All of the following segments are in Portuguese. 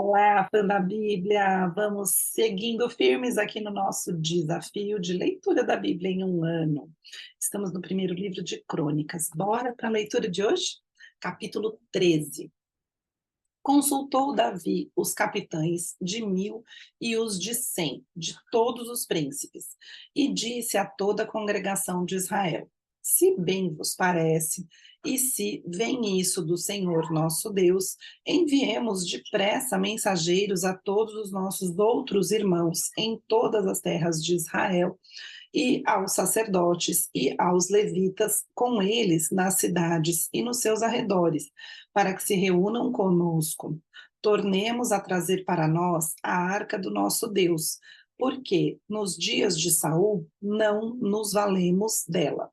Olá, fã da Bíblia! Vamos seguindo firmes aqui no nosso desafio de leitura da Bíblia em um ano. Estamos no primeiro livro de Crônicas. Bora para a leitura de hoje? Capítulo 13. Consultou Davi os capitães de 1.000 e os de 100, de todos os príncipes, e disse a toda a congregação de Israel: Se bem vos parece, e se vem isso do Senhor nosso Deus, enviemos depressa mensageiros a todos os nossos outros irmãos em todas as terras de Israel, e aos sacerdotes e aos levitas com eles nas cidades e nos seus arredores, para que se reúnam conosco. Tornemos a trazer para nós a arca do nosso Deus, porque nos dias de Saul não nos valemos dela.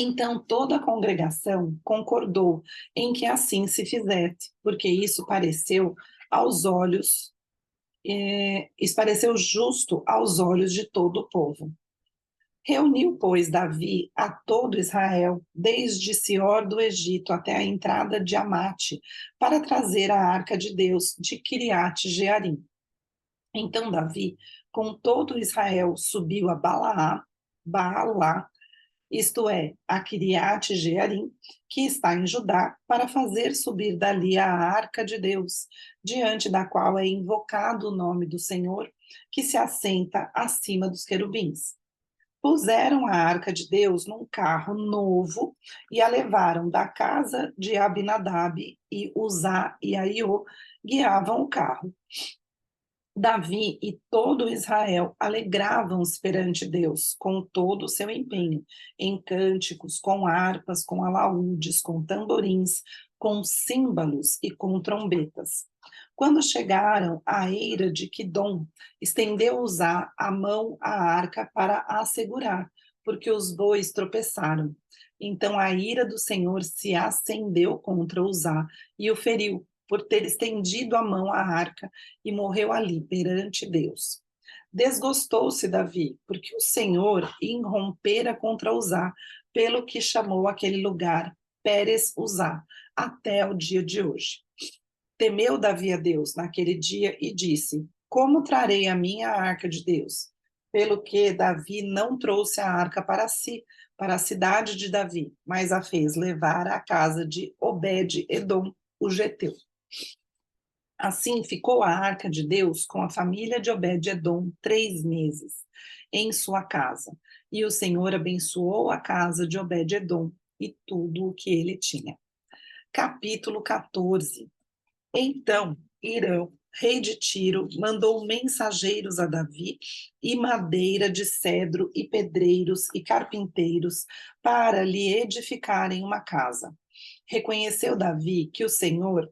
Então toda a congregação concordou em que assim se fizesse, porque isso pareceu aos olhos, isso pareceu justo aos olhos de todo o povo. Reuniu, pois, Davi a todo Israel, desde Sior do Egito até a entrada de Amate, para trazer a arca de Deus de Quiriate-Jearim. Então Davi, com todo Israel, subiu a Baalá, isto é, a Quiriate-Jearim, que está em Judá, para fazer subir dali a arca de Deus, diante da qual é invocado o nome do Senhor, que se assenta acima dos querubins. Puseram a arca de Deus num carro novo e a levaram da casa de Abinadab, e Uzá e Aiô guiavam o carro. Davi e todo Israel alegravam-se perante Deus com todo o seu empenho, em cânticos, com harpas, com alaúdes, com tamborins, com símbolos e com trombetas. Quando chegaram à eira de Quidom, estendeu Uzá a mão à arca para a segurar, porque os bois tropeçaram. Então a ira do Senhor se acendeu contra Uzá e o feriu, por ter estendido a mão à arca, e morreu ali perante Deus. Desgostou-se Davi, porque o Senhor irrompera contra Uzá, pelo que chamou aquele lugar Pérez Uzá, até o dia de hoje. Temeu Davi a Deus naquele dia e disse: Como trarei a minha arca de Deus? Pelo que Davi não trouxe a arca para si, para a cidade de Davi, mas a fez levar à casa de Obed-edom, o geteu. Assim ficou a arca de Deus com a família de Obed-edom 3 meses em sua casa. E o Senhor abençoou a casa de Obed-edom e tudo o que ele tinha. Capítulo 14. Então Hirão, rei de Tiro, mandou mensageiros a Davi, e madeira de cedro, e pedreiros, e carpinteiros, para lhe edificarem uma casa. Reconheceu Davi que o Senhor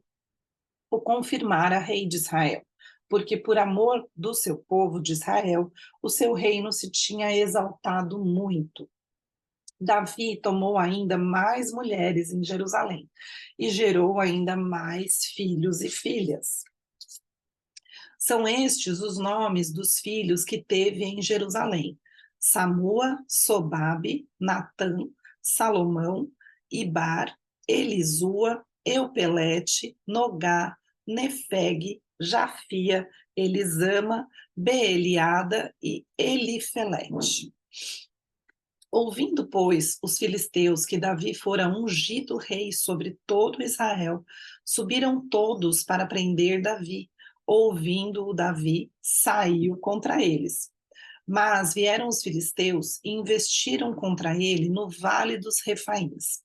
o confirmara rei de Israel, porque por amor do seu povo de Israel, o seu reino se tinha exaltado muito. Davi tomou ainda mais mulheres em Jerusalém e gerou ainda mais filhos e filhas. São estes os nomes dos filhos que teve em Jerusalém: Samua, Sobabe, Natã, Salomão, Ibar, Elisua, Eupelete, Nogá, Nefeg, Jafia, Elisama, Beeliada e Elifelete. Ouvindo, pois, os filisteus que Davi fora ungido rei sobre todo Israel, subiram todos para prender Davi. Ouvindo-o Davi, saiu contra eles. Mas vieram os filisteus e investiram contra ele no vale dos Refaíns.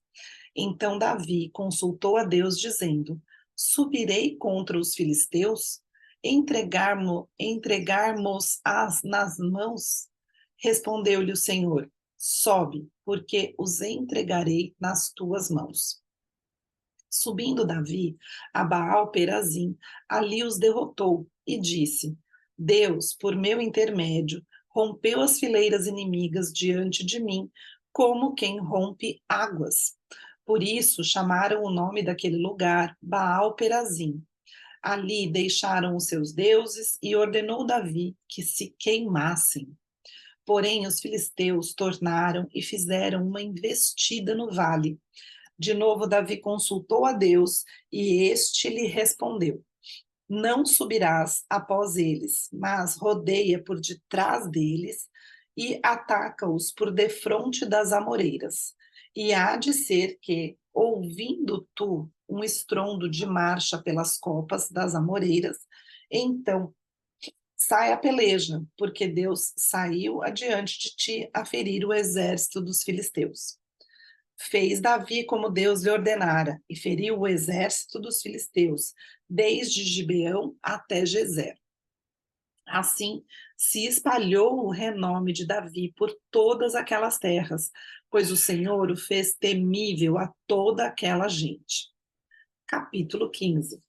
Então Davi consultou a Deus, dizendo: Subirei contra os filisteus? Entregarmos-as nas mãos? Respondeu-lhe o Senhor: Sobe, porque os entregarei nas tuas mãos. Subindo Davi a Baal-Perazim, ali os derrotou e disse: Deus, por meu intermédio, rompeu as fileiras inimigas diante de mim, como quem rompe águas. Por isso chamaram o nome daquele lugar Baal-Perazim. Ali deixaram os seus deuses e ordenou Davi que se queimassem. Porém, os filisteus tornaram e fizeram uma investida no vale. De novo, Davi consultou a Deus e este lhe respondeu: Não subirás após eles, mas rodeia por detrás deles e ataca-os por defronte das amoreiras. E há de ser que, ouvindo tu um estrondo de marcha pelas copas das amoreiras, então sai a peleja, porque Deus saiu adiante de ti a ferir o exército dos filisteus. Fez Davi como Deus lhe ordenara, e feriu o exército dos filisteus, desde Gibeão até Gezer. Assim se espalhou o renome de Davi por todas aquelas terras, pois o Senhor o fez temível a toda aquela gente. Capítulo 15.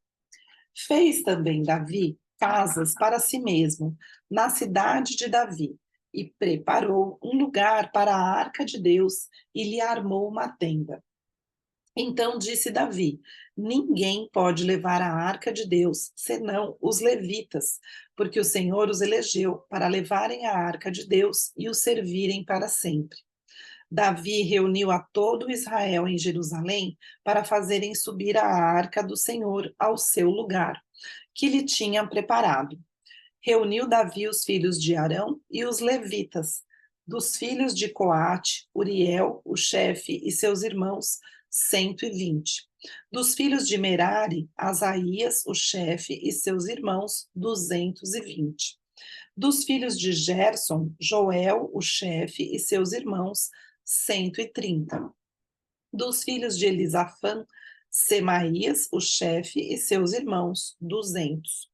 Fez também Davi casas para si mesmo, na cidade de Davi, e preparou um lugar para a arca de Deus e lhe armou uma tenda. Então disse Davi: Ninguém pode levar a arca de Deus, senão os levitas, porque o Senhor os elegeu para levarem a arca de Deus e o servirem para sempre. Davi reuniu a todo Israel em Jerusalém para fazerem subir a arca do Senhor ao seu lugar, que lhe tinha preparado. Reuniu Davi os filhos de Arão e os levitas, dos filhos de Coate, Uriel, o chefe, e seus irmãos, 120. Dos filhos de Merari, Asaías, o chefe, e seus irmãos, 220. Dos filhos de Gerson, Joel, o chefe, e seus irmãos, 130. Dos filhos de Elisafã, Semaías, o chefe, e seus irmãos, 200.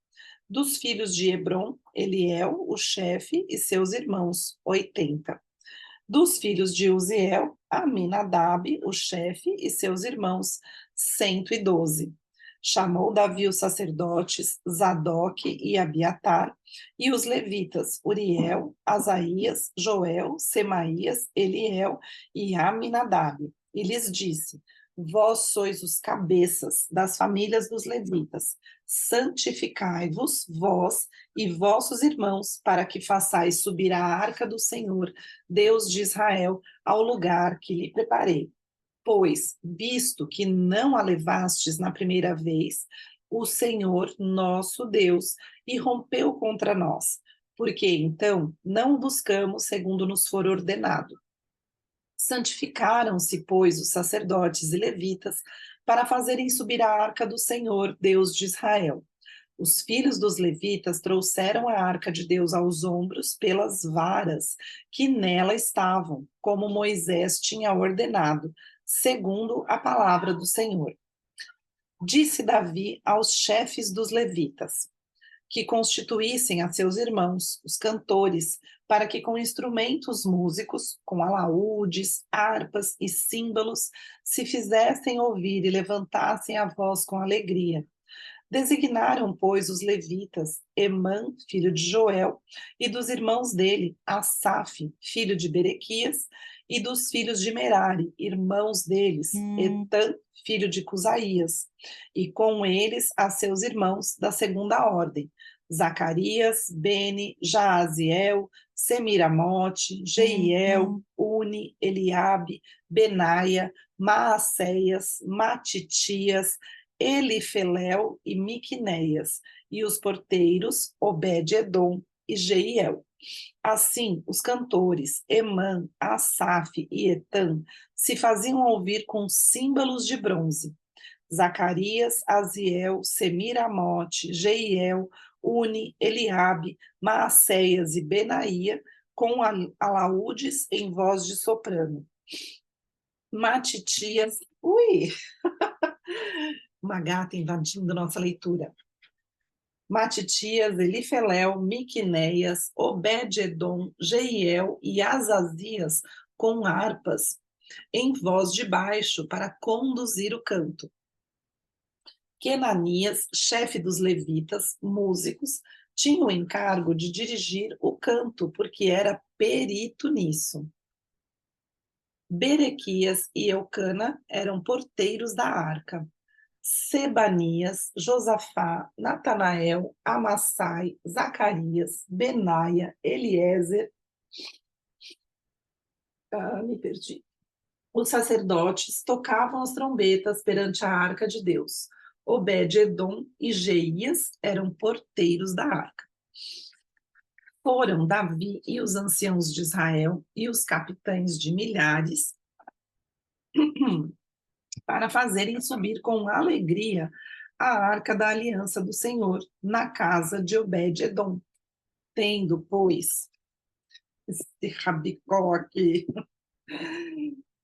Dos filhos de Hebron, Eliel, o chefe, e seus irmãos, 80. Dos filhos de Uziel, Aminadab, o chefe, e seus irmãos, 112. Chamou Davi os sacerdotes Zadok e Abiatar, e os levitas Uriel, Asaías, Joel, Semaías, Eliel e Aminadab, e lhes disse: Vós sois os cabeças das famílias dos levitas, santificai-vos, vós e vossos irmãos, para que façais subir a arca do Senhor, Deus de Israel, ao lugar que lhe preparei. Pois, visto que não a levastes na primeira vez, o Senhor, nosso Deus, irrompeu contra nós, porque então não o buscamos segundo nos for ordenado. Santificaram-se, pois, os sacerdotes e levitas para fazerem subir a arca do Senhor, Deus de Israel. Os filhos dos levitas trouxeram a arca de Deus aos ombros pelas varas que nela estavam, como Moisés tinha ordenado, segundo a palavra do Senhor. Disse Davi aos chefes dos levitas que constituíssem a seus irmãos, os cantores, para que com instrumentos músicos, com alaúdes, harpas e símbolos, se fizessem ouvir e levantassem a voz com alegria. Designaram, pois, os levitas, Emã, filho de Joel, e dos irmãos dele, Asaf, filho de Berequias, e dos filhos de Merari, irmãos deles, Etã, filho de Cusaías, e com eles a seus irmãos da segunda ordem, Zacarias, Bene, Jaaziel, Semiramote, Jeiel, Uni, Eliabe, Benaia, Maacéias, Matitias, Elifeléu e Miqunéias, e os porteiros Obed-edom e Jeiel. Assim, os cantores Emã, Asaf e Etã se faziam ouvir com símbolos de bronze. Zacarias, Aziel, Semiramote, Jeiel, Uni, Eliabe, Maacéias e Benaía, com alaúdes em voz de soprano. Matitias, uma gata invadindo nossa leitura. Matitias, Elifeléu, Miqunéias, Obed-edom, Jeiel e Azazias com harpas em voz de baixo para conduzir o canto. Quenanias, chefe dos levitas, músicos, tinha o encargo de dirigir o canto, porque era perito nisso. Berequias e Eucana eram porteiros da arca. Sebanias, Josafá, Natanael, Amassai, Zacarias, Benaia, Eliezer, me perdi. Os sacerdotes tocavam as trombetas perante a arca de Deus. Obed-edom e Jeías eram porteiros da arca. Foram Davi e os anciãos de Israel e os capitães de milhares para fazerem subir com alegria a arca da aliança do Senhor na casa de Obed-edom. Tendo, pois, esse rabicó aqui,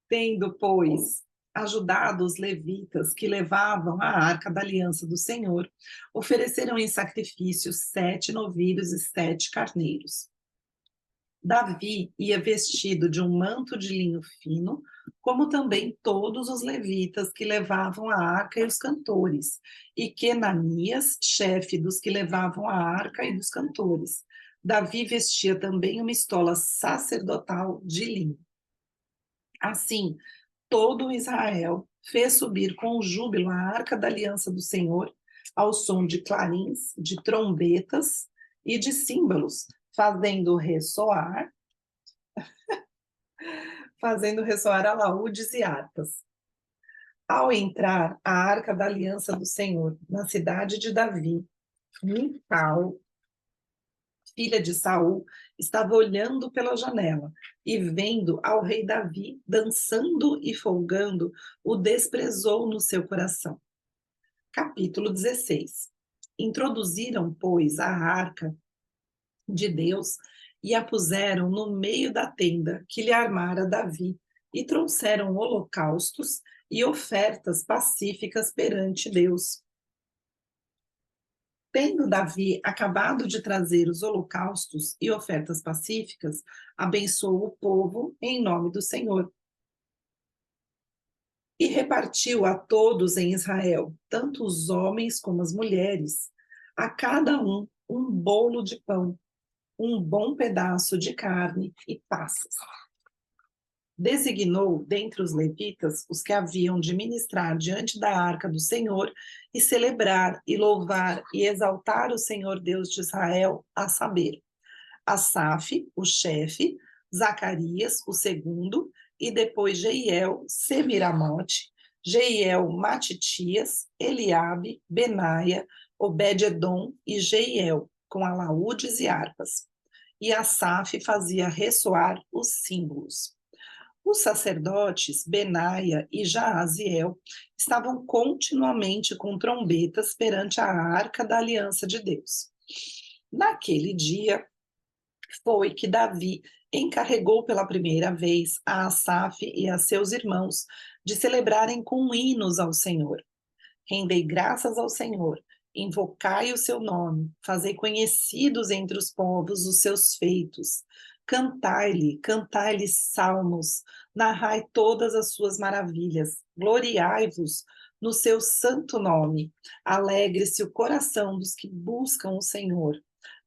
tendo, pois, ajudado os levitas que levavam a arca da aliança do Senhor, ofereceram em sacrifício 7 novilhos e 7 carneiros. Davi ia vestido de um manto de linho fino, como também todos os levitas que levavam a arca e os cantores, e Quenanias, chefe dos que levavam a arca e dos cantores. Davi vestia também uma estola sacerdotal de linho. Assim, todo Israel fez subir com júbilo a arca da aliança do Senhor, ao som de clarins, de trombetas e de símbolos, fazendo ressoar alaúdes e harpas. Ao entrar a arca da aliança do Senhor na cidade de Davi, Mical, filha de Saul, estava olhando pela janela e vendo ao rei Davi dançando e folgando, o desprezou no seu coração. Capítulo 16. Introduziram, pois, a arca de Deus e a puseram no meio da tenda que lhe armara Davi, e trouxeram holocaustos e ofertas pacíficas perante Deus. Tendo Davi acabado de trazer os holocaustos e ofertas pacíficas, abençoou o povo em nome do Senhor. E repartiu a todos em Israel, tanto os homens como as mulheres, a cada um bolo de pão, um bom pedaço de carne e passas. Designou dentre os levitas os que haviam de ministrar diante da arca do Senhor e celebrar e louvar e exaltar o Senhor Deus de Israel, a saber, Asaf, o chefe, Zacarias, o segundo, e depois Jeiel, Semiramote, Jeiel, Matitias, Eliabe, Benaia, Obed-edom e Jeiel, com alaúdes e harpas. E Asaf fazia ressoar os símbolos. Os sacerdotes Benaia e Jaaziel estavam continuamente com trombetas perante a arca da aliança de Deus. Naquele dia foi que Davi encarregou pela primeira vez a Asaf e a seus irmãos de celebrarem com hinos ao Senhor. Rendei graças ao Senhor, invocai o seu nome, fazei conhecidos entre os povos os seus feitos. Cantai-lhe salmos, narrai todas as suas maravilhas, gloriai-vos no seu santo nome. Alegre-se o coração dos que buscam o Senhor.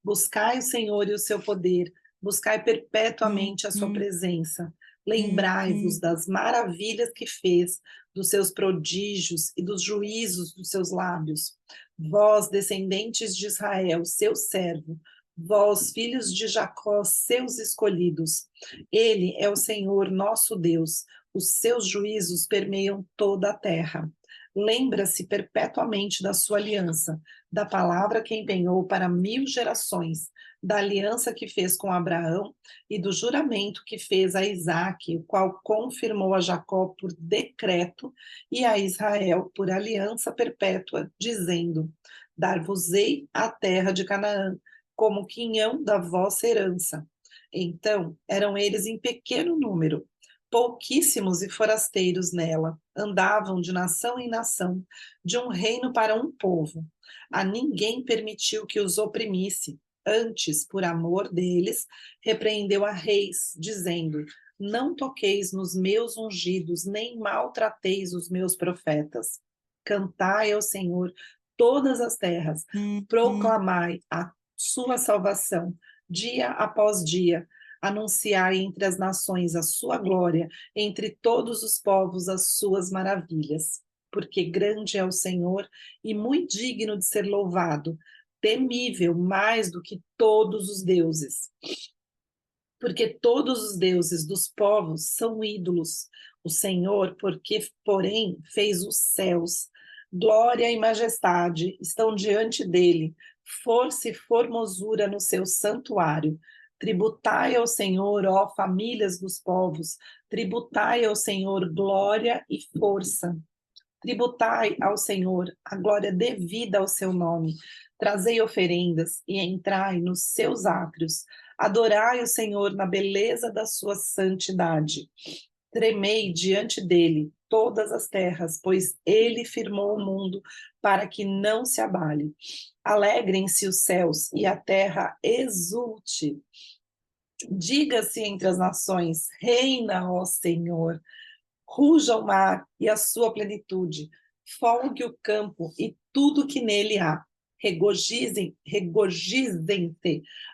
Buscai o Senhor e o seu poder, buscai perpetuamente a sua presença. Lembrai-vos das maravilhas que fez, dos seus prodígios e dos juízos dos seus lábios. Vós, descendentes de Israel, seu servo, vós, filhos de Jacó, seus escolhidos. Ele é o Senhor nosso Deus, os seus juízos permeiam toda a terra. Lembra-se perpetuamente da sua aliança, da palavra que empenhou para 1000 gerações, da aliança que fez com Abraão e do juramento que fez a Isaque, o qual confirmou a Jacó por decreto e a Israel por aliança perpétua, dizendo: Dar-vos-ei a terra de Canaã, como quinhão da vossa herança. Então eram eles em pequeno número, pouquíssimos e forasteiros nela, andavam de nação em nação, de um reino para um povo. A ninguém permitiu que os oprimisse. Antes, por amor deles, repreendeu a reis, dizendo: Não toqueis nos meus ungidos, nem maltrateis os meus profetas. Cantai ao Senhor todas as terras, proclamai a sua salvação, dia após dia. Anunciai entre as nações a sua glória, entre todos os povos as suas maravilhas. Porque grande é o Senhor e muito digno de ser louvado, temível mais do que todos os deuses. Porque todos os deuses dos povos são ídolos. O Senhor, porém, fez os céus. Glória e majestade estão diante dele, força e formosura no seu santuário. Tributai ao Senhor, ó famílias dos povos, tributai ao Senhor glória e força. Tributai ao Senhor a glória devida ao seu nome. Trazei oferendas e entrai nos seus átrios. Adorai o Senhor na beleza da sua santidade. Tremei diante dele todas as terras, pois ele firmou o mundo para que não se abale. Alegrem-se os céus e a terra exulte. Diga-se entre as nações: reina, ó Senhor. Ruja o mar e a sua plenitude, folgue o campo e tudo que nele há. Regozijem-se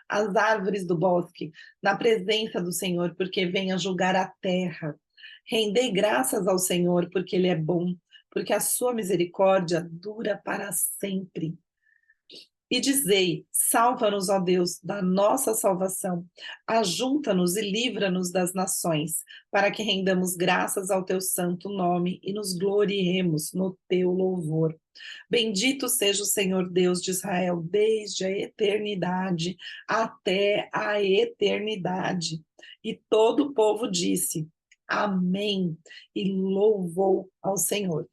as árvores do bosque na presença do Senhor, porque venha julgar a terra. Rendei graças ao Senhor, porque ele é bom, porque a sua misericórdia dura para sempre. E dizei: salva-nos, ó Deus, da nossa salvação, ajunta-nos e livra-nos das nações, para que rendamos graças ao teu santo nome e nos gloriemos no teu louvor. Bendito seja o Senhor Deus de Israel, desde a eternidade até a eternidade. E todo o povo disse: Amém, e louvou ao Senhor.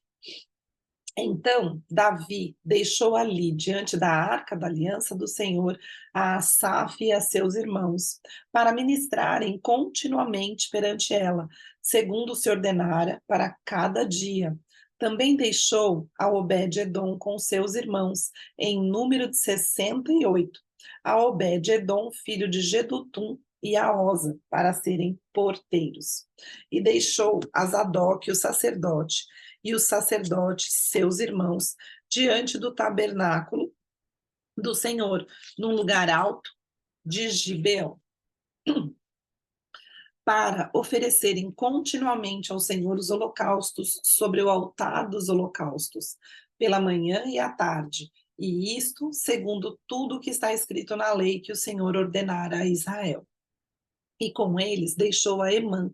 Então, Davi deixou ali, diante da arca da aliança do Senhor, a Asaf e a seus irmãos, para ministrarem continuamente perante ela, segundo se ordenara para cada dia. Também deixou a Obed-Edom com seus irmãos, em número de 68, a Obed-Edom, filho de Gedutum, e a Osa, para serem porteiros. E deixou a Zadok, o sacerdote, e os sacerdotes, seus irmãos, diante do tabernáculo do Senhor, num lugar alto de Gibeão, para oferecerem continuamente ao Senhor os holocaustos sobre o altar dos holocaustos, pela manhã e à tarde, e isto segundo tudo o que está escrito na lei que o Senhor ordenara a Israel. E com eles deixou a Emã,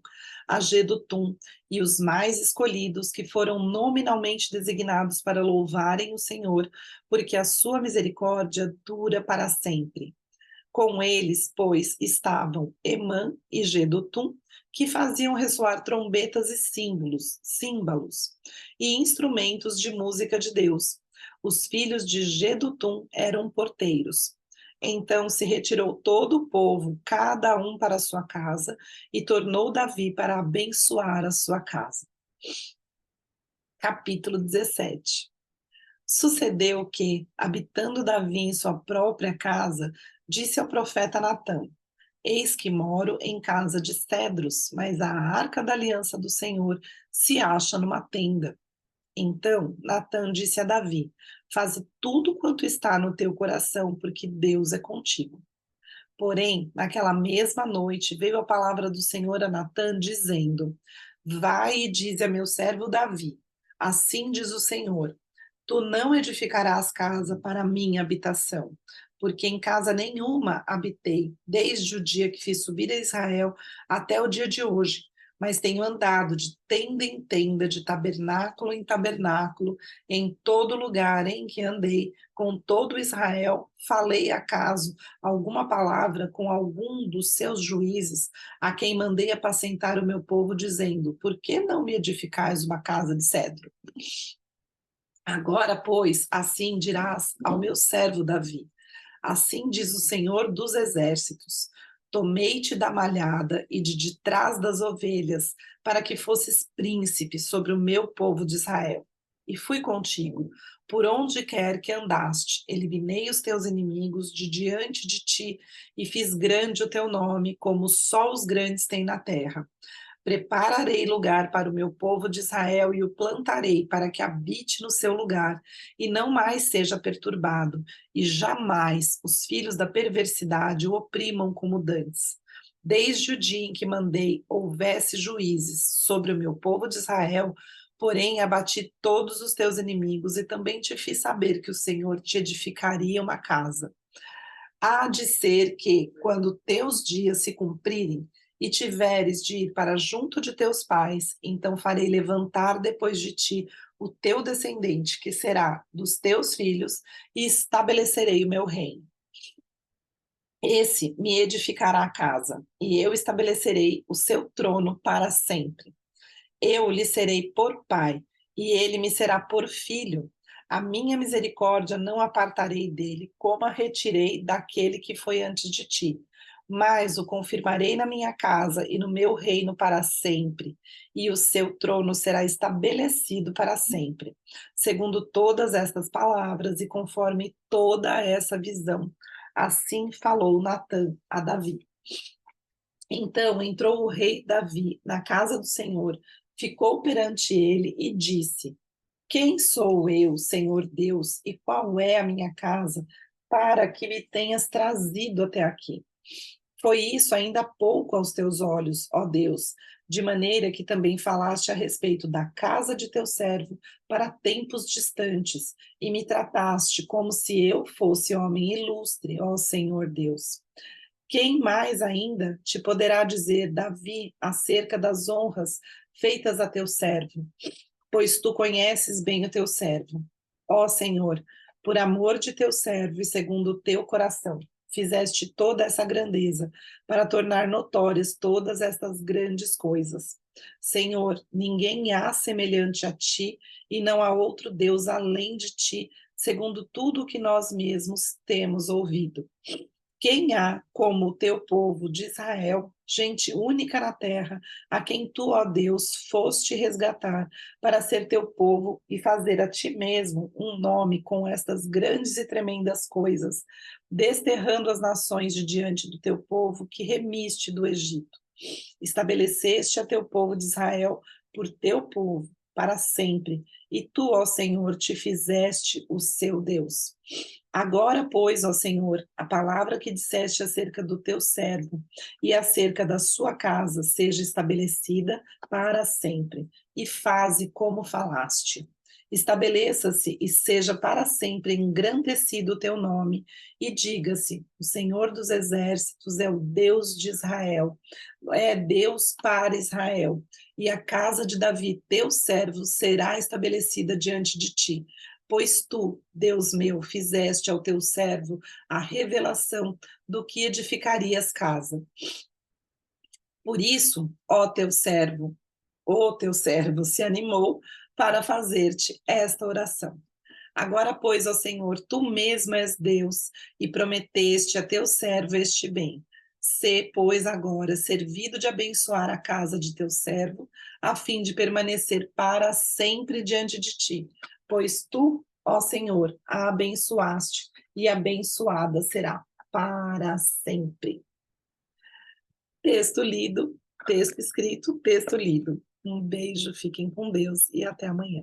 a Gedutum, e os mais escolhidos, que foram nominalmente designados para louvarem o Senhor, porque a sua misericórdia dura para sempre. Com eles, pois, estavam Emã e Gedutum, que faziam ressoar trombetas e símbolos, e instrumentos de música de Deus. Os filhos de Gedutum eram porteiros. Então se retirou todo o povo, cada um para a sua casa, e tornou Davi para abençoar a sua casa. Capítulo 17. Sucedeu que, habitando Davi em sua própria casa, disse ao profeta Natã: Eis que moro em casa de cedros, mas a arca da aliança do Senhor se acha numa tenda. Então Natã disse a Davi: Faze tudo quanto está no teu coração, porque Deus é contigo. Porém, naquela mesma noite veio a palavra do Senhor a Natã, dizendo: Vai e dize a meu servo Davi: Assim diz o Senhor: Tu não edificarás casa para minha habitação, porque em casa nenhuma habitei, desde o dia que fiz subir a Israel até o dia de hoje, mas tenho andado de tenda em tenda, de tabernáculo em tabernáculo, em todo lugar em que andei, com todo Israel, falei acaso alguma palavra com algum dos seus juízes, a quem mandei apacentar o meu povo, dizendo: Por que não me edificais uma casa de cedro? Agora, pois, assim dirás ao meu servo Davi: Assim diz o Senhor dos exércitos: Tomei-te da malhada e de trás das ovelhas, para que fosses príncipe sobre o meu povo de Israel. E fui contigo, por onde quer que andaste, eliminei os teus inimigos de diante de ti, e fiz grande o teu nome, como só os grandes têm na terra. Prepararei lugar para o meu povo de Israel e o plantarei para que habite no seu lugar e não mais seja perturbado, e jamais os filhos da perversidade o oprimam como dantes. Desde o dia em que mandei houvesse juízes sobre o meu povo de Israel, porém abati todos os teus inimigos e também te fiz saber que o Senhor te edificaria uma casa. Há de ser que, quando teus dias se cumprirem, e tiveres de ir para junto de teus pais, então farei levantar depois de ti o teu descendente, que será dos teus filhos, e estabelecerei o meu reino. Esse me edificará a casa, e eu estabelecerei o seu trono para sempre. Eu lhe serei por pai, e ele me será por filho. A minha misericórdia não apartarei dele, como a retirei daquele que foi antes de ti. Mas o confirmarei na minha casa e no meu reino para sempre, e o seu trono será estabelecido para sempre. Segundo todas estas palavras e conforme toda essa visão, assim falou Natã a Davi. Então entrou o rei Davi na casa do Senhor, ficou perante ele e disse: Quem sou eu, Senhor Deus, e qual é a minha casa, para que me tenhas trazido até aqui? Foi isso ainda há pouco aos teus olhos, ó Deus, de maneira que também falaste a respeito da casa de teu servo para tempos distantes, e me trataste como se eu fosse homem ilustre, ó Senhor Deus. Quem mais ainda te poderá dizer, Davi, acerca das honras feitas a teu servo? Pois tu conheces bem o teu servo. Ó Senhor, por amor de teu servo e segundo o teu coração, fizeste toda essa grandeza para tornar notórias todas estas grandes coisas. Senhor, ninguém há semelhante a ti e não há outro Deus além de ti, segundo tudo o que nós mesmos temos ouvido. Quem há como o teu povo de Israel, gente única na terra, a quem tu, ó Deus, foste resgatar para ser teu povo e fazer a ti mesmo um nome com estas grandes e tremendas coisas, desterrando as nações de diante do teu povo que remiste do Egito. Estabeleceste a teu povo de Israel por teu povo para sempre, e tu, ó Senhor, te fizeste o seu Deus. Agora, pois, ó Senhor, a palavra que disseste acerca do teu servo e acerca da sua casa seja estabelecida para sempre, e faze como falaste. Estabeleça-se e seja para sempre engrandecido o teu nome, e diga-se: o Senhor dos exércitos é o Deus de Israel, é Deus para Israel, e a casa de Davi, teu servo, será estabelecida diante de ti. Pois tu, Deus meu, fizeste ao teu servo a revelação do que edificarias casa. Por isso, o teu servo se animou para fazer-te esta oração. Agora, pois, ó Senhor, tu mesmo és Deus e prometeste a teu servo este bem. Sê, pois, agora servido de abençoar a casa de teu servo, a fim de permanecer para sempre diante de ti. Pois tu, ó Senhor, a abençoaste e abençoada será para sempre. Texto lido, texto escrito, texto lido. Um beijo, fiquem com Deus e até amanhã.